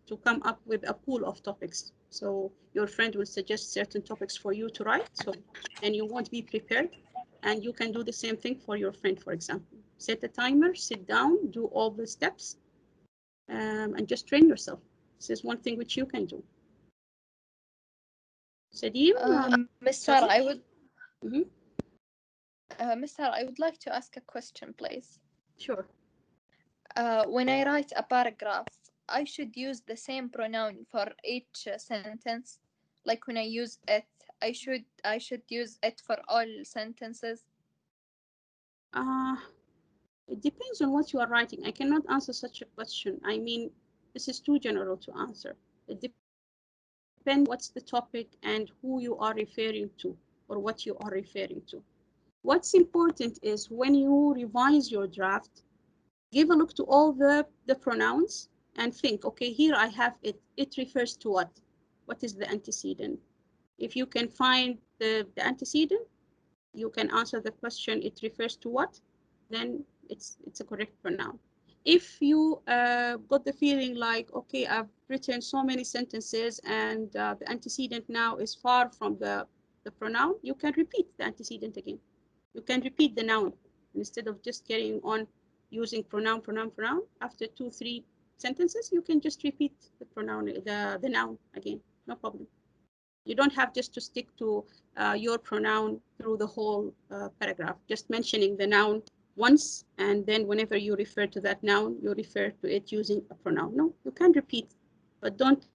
to come up with a pool of topics. So your friend will suggest certain topics for you to write, so and you won't be prepared. And you can do the same thing for your friend, for example. Set a timer, sit down, do all the steps, and just train yourself. This is one thing which you can do. Sadim? Miss Sara, I would Mhm. Miss Sara, I would like to ask a question, please. Sure. When I write a paragraph, I should use the same pronoun for each sentence. Like when I use it, I should use it for all sentences. It depends on what you are writing. I cannot answer such a question. I mean, this is too general to answer. It depends what's the topic and who you are referring to or what you are referring to. What's important is when you revise your draft, give a look to all the pronouns and think, okay, here I have it. It refers to what? What is the antecedent? If you can find the antecedent, you can answer the question, it refers to what? Then it's a correct pronoun. If you got the feeling like, okay, I've written so many sentences and the antecedent now is far from the pronoun, you can repeat the antecedent again. You can repeat the noun instead of just carrying on using pronoun. After 2-3 sentences, you can just repeat the pronoun, the noun again, no problem. You don't have just to stick to your pronoun through the whole paragraph, just mentioning the noun once, and then whenever you refer to that noun, you refer to it using a pronoun. No, you can repeat, but don't.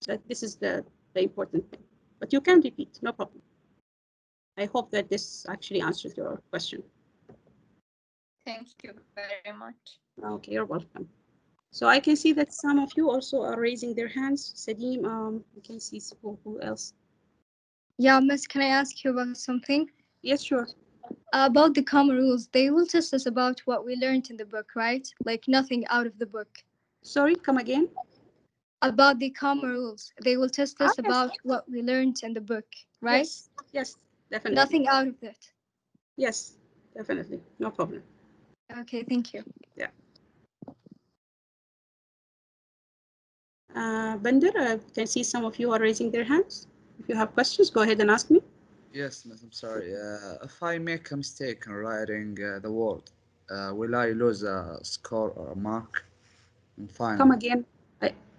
That this is the important thing. But you can repeat, no problem. I hope that this actually answers your question. Thank you very much. Okay, you're welcome. So I can see that some of you also are raising their hands. Sadim, I can see who else. Yeah, Miss, can I ask you about something? Yes, sure. About the common rules, they will test us about what we learned in the book, right? Like nothing out of the book. Sorry, come again? About the common rules, they will test us yes. about what we learned in the book, right? Yes, definitely. Nothing out of it. Yes, definitely, no problem. Okay, thank you. Yeah. Bender, I can see some of you are raising their hands. If you have questions, go ahead and ask me. Yes, miss, I'm sorry. If I make a mistake in writing the word, will I lose a score or a mark? And finally, Come again.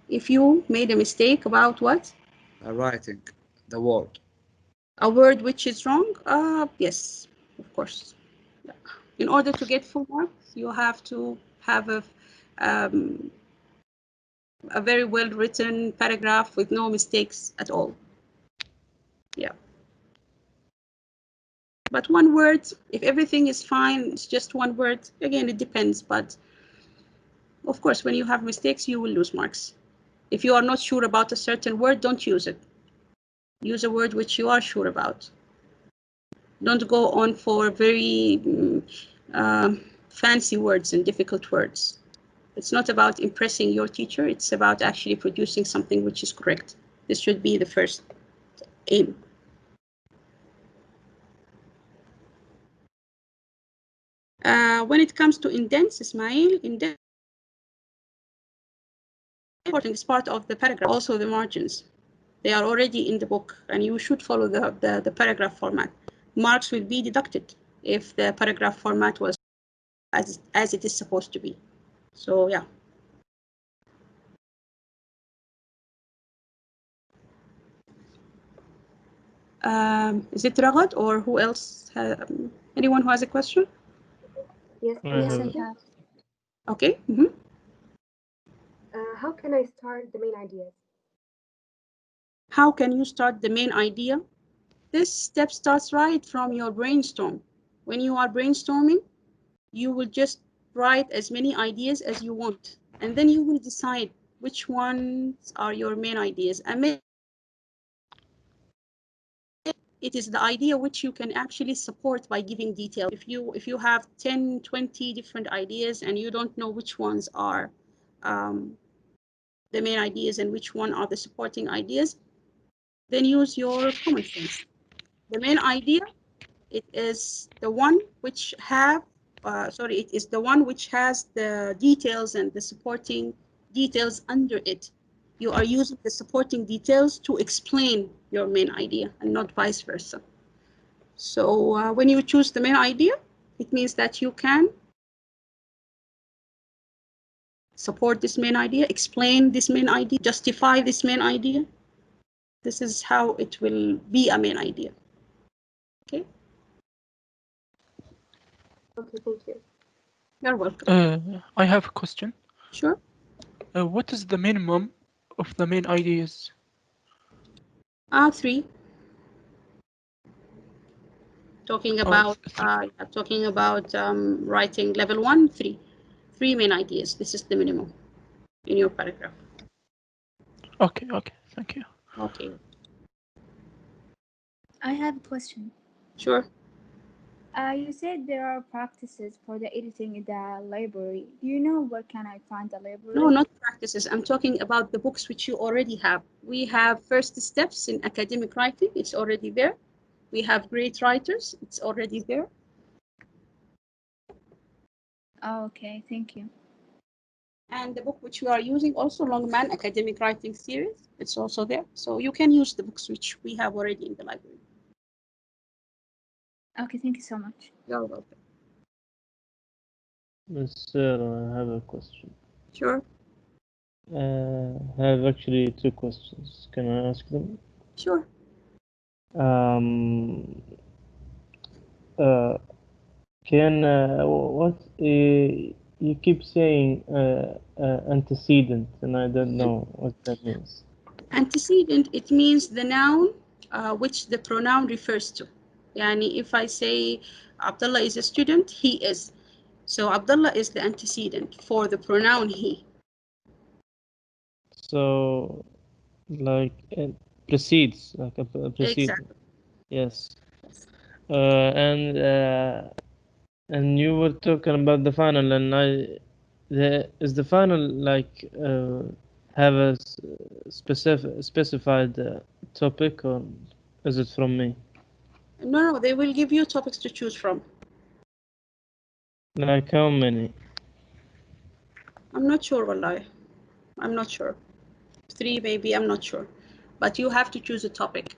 If you made a mistake about what? Writing the word. A word which is wrong? Yes, of course. In order to get full marks, you have to have a very well-written paragraph with no mistakes at all. Yeah. But one word, if everything is fine, it's just one word. Again, it depends. But of course, when you have mistakes, you will lose marks. If you are not sure about a certain word, don't use it. Use a word which you are sure about. Don't go on for very fancy words and difficult words. It's not about impressing your teacher. It's about actually producing something which is correct. This should be the first aim. When it comes to indents, Ismail, indents is part of the paragraph, also the margins. They are already in the book, and you should follow the paragraph format. Marks will be deducted if the paragraph format was as it is supposed to be. So, yeah. Is it Ragad or who else? Anyone who has a question? Yes, I have. Okay. How can I start the main ideas? How can you start the main idea? This step starts right from your brainstorm. When you are brainstorming, you will just write as many ideas as you want, and then you will decide which ones are your main ideas. And it is the idea which you can actually support by giving detail. If you have 10, 20 different ideas and you don't know which ones are the main ideas and which one are the supporting ideas, then use your common sense. The main idea, it is the one which have sorry, it is the one which has the details and the supporting details under it. You are using the supporting details to explain your main idea and not vice versa. So when you choose the main idea, it means that you can support this main idea, explain this main idea, justify this main idea. This is how it will be a main idea. Okay. Okay, thank you. You're welcome. I have a question. Sure. What is the minimum of the main ideas? 3. Talking about writing level 1, 3. 3 main ideas. This is the minimum in your paragraph. Okay, thank you. Okay. I have a question. Sure. You said there are practices for the editing in the library. Do you know where can I find the library? No, not practices. I'm talking about the books which you already have. We have First Steps in Academic Writing. It's already there. We have Great Writers. It's already there. Oh, okay, thank you. And the book which we are using also, Longman Academic Writing Series. It's also there. So you can use the books which we have already in the library. Okay, thank you so much. You're welcome. Miss Sarah, I have a question. Sure. I have actually 2 questions. Can I ask them? Sure. What you keep saying antecedent, and I don't know what that means. Antecedent, it means the noun which the pronoun refers to. Yani if I say Abdullah is a student, he is. So Abdullah is the antecedent for the pronoun he. So, like it precedes, like a precedent. Exactly. Yes. And you were talking about the final, and is the final like have a specified topic, or is it from me? No, they will give you topics to choose from. Like how many? I'm not sure, wallahi. I'm not sure. 3 maybe, I'm not sure. But you have to choose a topic.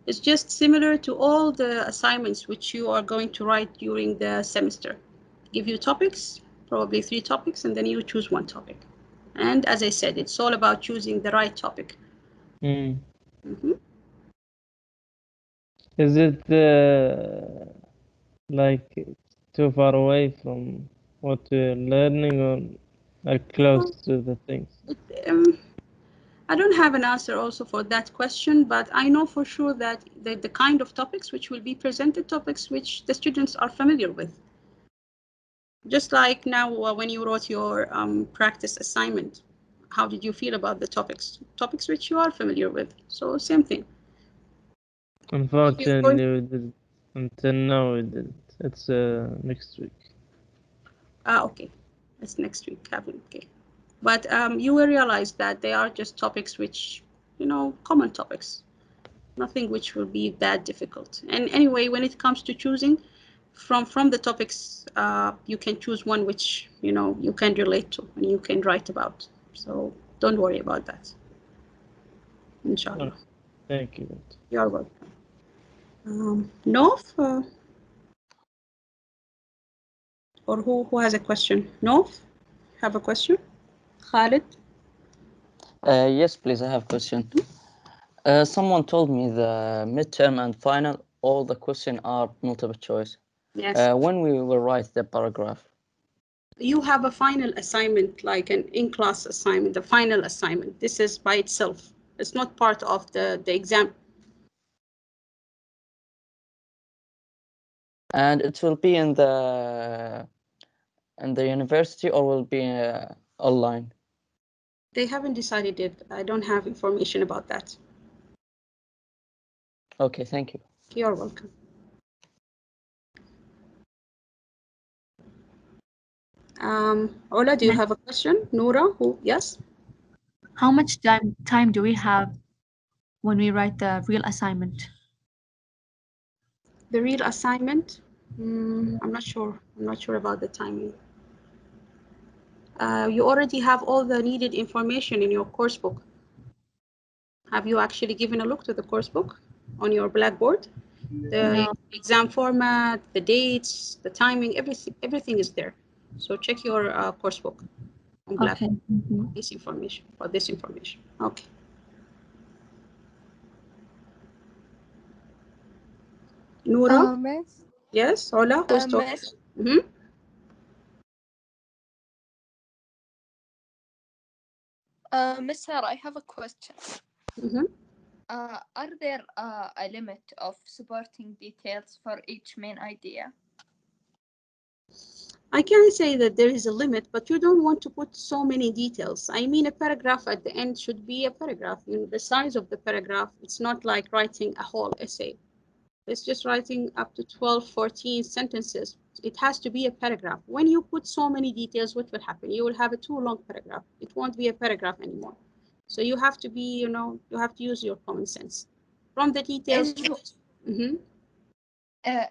It's just similar to all the assignments which you are going to write during the semester. Give you topics, probably 3 topics, and then you choose 1 topic. And as I said, it's all about choosing the right topic. Is it like too far away from what we're learning, or like close to the things? I don't have an answer also for that question, but I know for sure that the kind of topics which will be presented, topics which the students are familiar with. Just like now when you wrote your practice assignment, how did you feel about the topics? Topics which you are familiar with. So same thing. Unfortunately, we did until now. We did. It's next week. Okay. It's next week, okay. But you will realize that they are just topics which, common topics. Nothing which will be that difficult. And anyway, when it comes to choosing from the topics, you can choose one which, you can relate to and you can write about. So don't worry about that. Inshallah. Thank you. You're welcome. Nof? Or who has a question? Nof? Have a question? Khalid? Yes, please, I have a question. Someone told me the midterm and final, all the questions are multiple choice. Yes. When we will write the paragraph? You have a final assignment, like an in-class assignment, the final assignment. This is by itself. It's not part of the exam. And it will be in the university, or will be online? They haven't decided it. I don't have information about that. Okay, thank you. You're welcome. Ola, do you have a question? Noura, yes? How much time do we have when we write the real assignment? The real assignment? I'm not sure. I'm not sure about the timing. You already have all the needed information in your course book. Have you actually given a look to the course book on your Blackboard? The exam format, the dates, the timing, everything is there. So check your course book on Blackboard for this information. Okay. Noura? Miss? Yes, Ola, who's talking? Miss? Miss Sarah, I have a question. Are there a limit of supporting details for each main idea? I can say that there is a limit, but you don't want to put so many details. I mean, a paragraph at the end should be a paragraph. You know, the size of the paragraph, it's not like writing a whole essay. It's just writing up to 12, 14 sentences. It has to be a paragraph. When you put so many details, what will happen? You will have a too long paragraph. It won't be a paragraph anymore. So you have to be, you know, you have to use your common sense. From the details.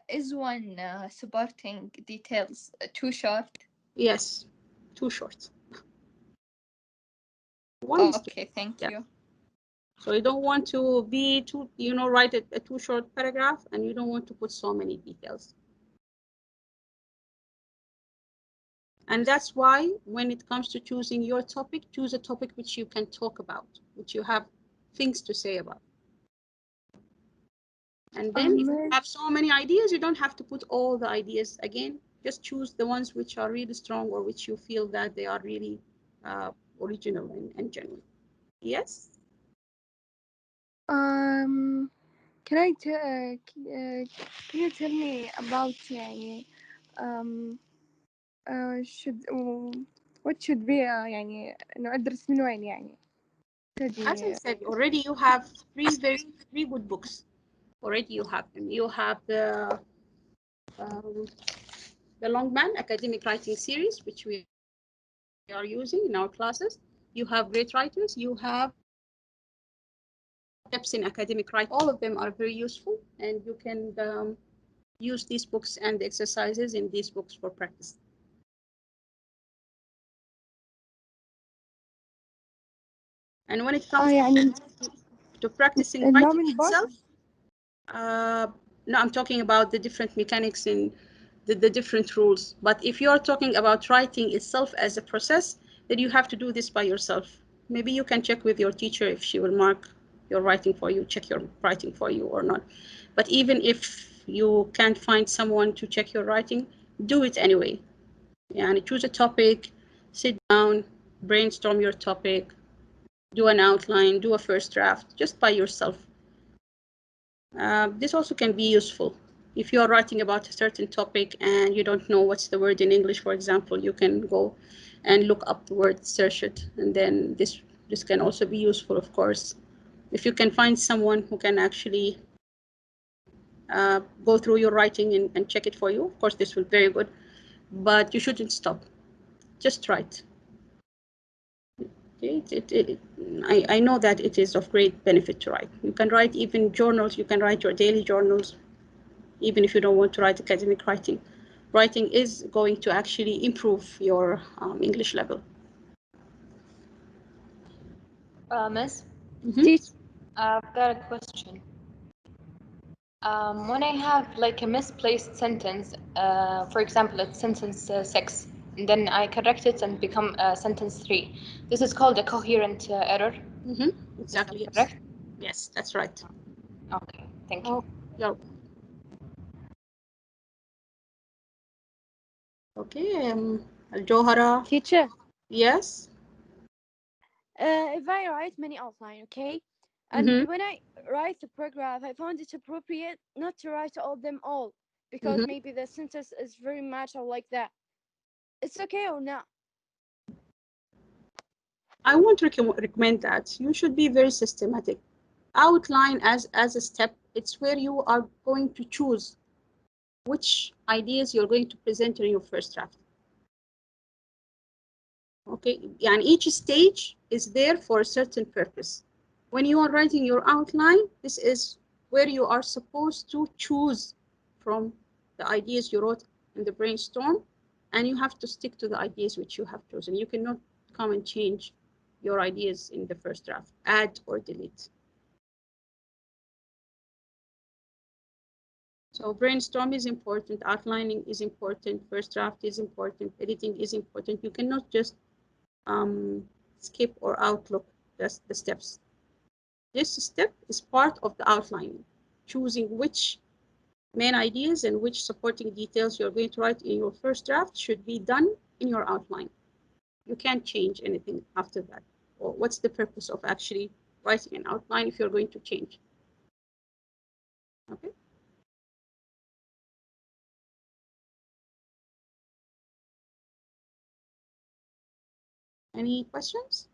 Is one supporting details too short? Yes, too short. Okay, thank you. So you don't want to be too, you know, write a too short paragraph, and you don't want to put so many details. And that's why when it comes to choosing your topic, choose a topic which you can talk about, which you have things to say about. And then if you have so many ideas, you don't have to put all the ideas again. Just choose the ones which are really strong or which you feel that they are really original and genuine. Yes? Can you tell me about يعني what should be يعني إنه أدرس من وين يعني؟ As I said, already you have three good books. Already you have them. You have the Longman Academic Writing Series, which we are using in our classes. You have Great Writers. You have Steps in Academic Writing. All of them are very useful, and you can use these books and the exercises in these books for practice. And when it comes to practicing writing itself, no, I'm talking about the different mechanics in the different rules. But if you're talking about writing itself as a process, then you have to do this by yourself. Maybe you can check with your teacher if she will mark your writing for you, check your writing for you or not. But even if you can't find someone to check your writing, do it anyway. And choose a topic, sit down, brainstorm your topic, do an outline, do a first draft, just by yourself. This also can be useful. If you are writing about a certain topic and you don't know what's the word in English, for example, you can go and look up the word, search it, and then this can also be useful, of course. If you can find someone who can actually go through your writing and check it for you, of course, this will be very good, but you shouldn't stop. Just write. I know that it is of great benefit to write. You can write even journals, you can write your daily journals, even if you don't want to write academic writing. Writing is going to actually improve your English level. Miss? Mm-hmm. I've got a question. When I have like a misplaced sentence, for example, it's sentence 6, and then I correct it and become sentence 3. This is called a coherent error. Mm-hmm. Exactly. Yes. Correct? Yes, that's right. Okay, thank you. Yeah. Okay, Al-Johara. Teacher. Yes. If I write many outline, okay, and when I write the paragraph, I found it appropriate not to write all them all because maybe the sentence is very much or like that. It's okay or not? I won't recommend that. You should be very systematic. Outline as a step. It's where you are going to choose which ideas you're going to present in your first draft. Okay, and each stage is there for a certain purpose. When you are writing your outline, this is where you are supposed to choose from the ideas you wrote in the brainstorm, and you have to stick to the ideas which you have chosen. You cannot come and change your ideas in the first draft, add or delete. So brainstorm is important, outlining is important, first draft is important, editing is important. You cannot just skip or outlook the steps. This step is part of the outlining, choosing which main ideas and which supporting details you're going to write in your first draft should be done in your outline. You can't change anything after that. Or what's the purpose of actually writing an outline if you're going to change? Okay. Any questions?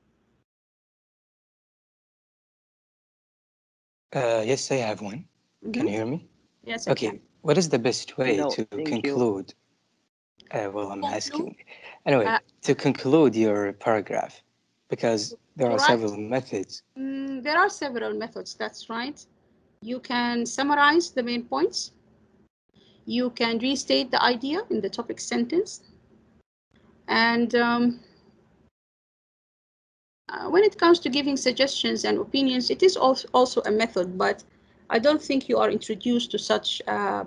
Yes, I have one. Can you hear me? Yes, okay. I can. What is the best way No, to thank conclude? Well, I'm asking. Anyway, Uh, to conclude your paragraph, because there are right. several methods. There are several methods, that's right. You can summarize the main points. You can restate the idea in the topic sentence. And when it comes to giving suggestions and opinions, it is also a method, but I don't think you are introduced to such a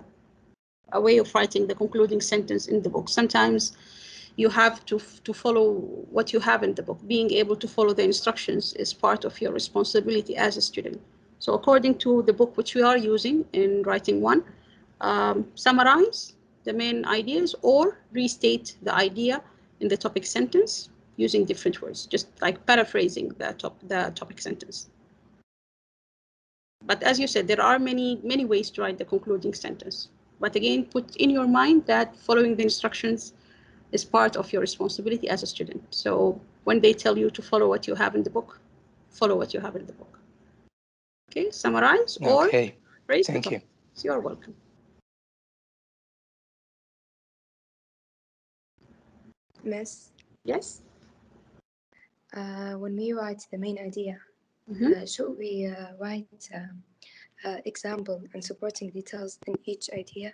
way of writing the concluding sentence in the book. Sometimes you have to follow what you have in the book. Being able to follow the instructions is part of your responsibility as a student. So according to the book which we are using in writing one, summarize the main ideas or restate the idea in the topic sentence using different words, just like paraphrasing the topic sentence. But as you said, there are many ways to write the concluding sentence. But again, put in your mind that following the instructions is part of your responsibility as a student. So when they tell you to follow what you have in the book, follow what you have in the book. Okay, summarize or phrase the topic. So you're welcome. Miss? Yes? When we write the main idea, should we write example and supporting details in each idea?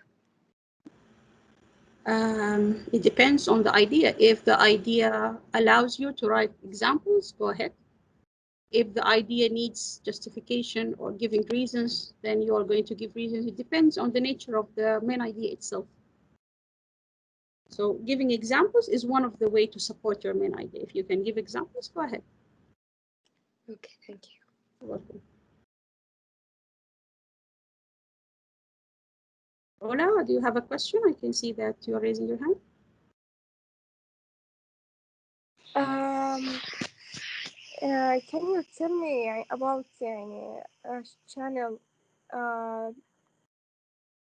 It depends on the idea. If the idea allows you to write examples, go ahead. If the idea needs justification or giving reasons, then you are going to give reasons. It depends on the nature of the main idea itself. So giving examples is one of the ways to support your main idea. If you can give examples, go ahead. Okay, thank you. You're welcome. Ola, do you have a question? I can see that you're raising your hand. Can you tell me about a channel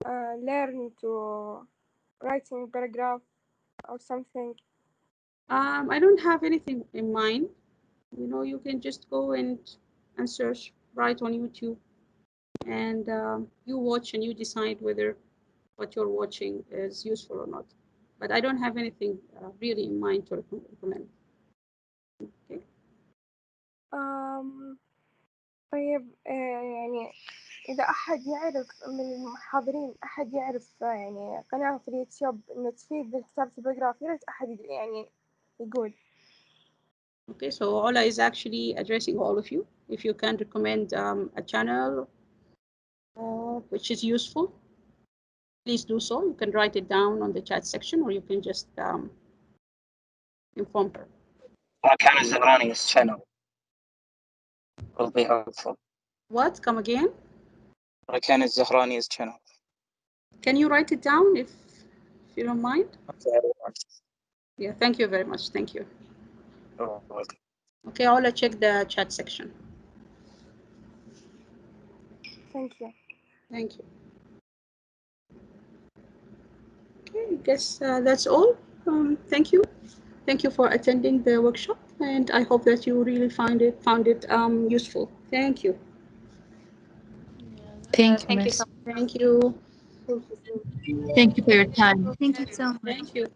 learn to writing paragraph or something? I don't have anything in mind. You know, you can just go and search, write on YouTube, and you watch and you decide whether what you're watching is useful or not. But I don't have anything really in mind to recommend. Okay. طيب يعني إذا أحد يعرف من المحاضرين أحد يعرف يعني قناة في اليوتيوب إنه تفيد بكتابة البراغراف، يا ريت أحد يعني يقول. Okay, so Ola is actually addressing all of you. If you can recommend a channel which is useful, please do so. You can write it down on the chat section, or you can just inform her. Rakan Zahrani's channel will be helpful. What? Come again? Rakan Zahrani's channel. Can you write it down if you don't mind? Okay. Yeah, thank you very much. Thank you. You're welcome. Okay, Ola, check the chat section. Thank you. Thank you. Okay, I guess that's all. Thank you. Thank you for attending the workshop, and I hope that you really found it useful. Thank you. Thank you, Miss. Thank you. Thank you for your time. Thank you so much. Thank you.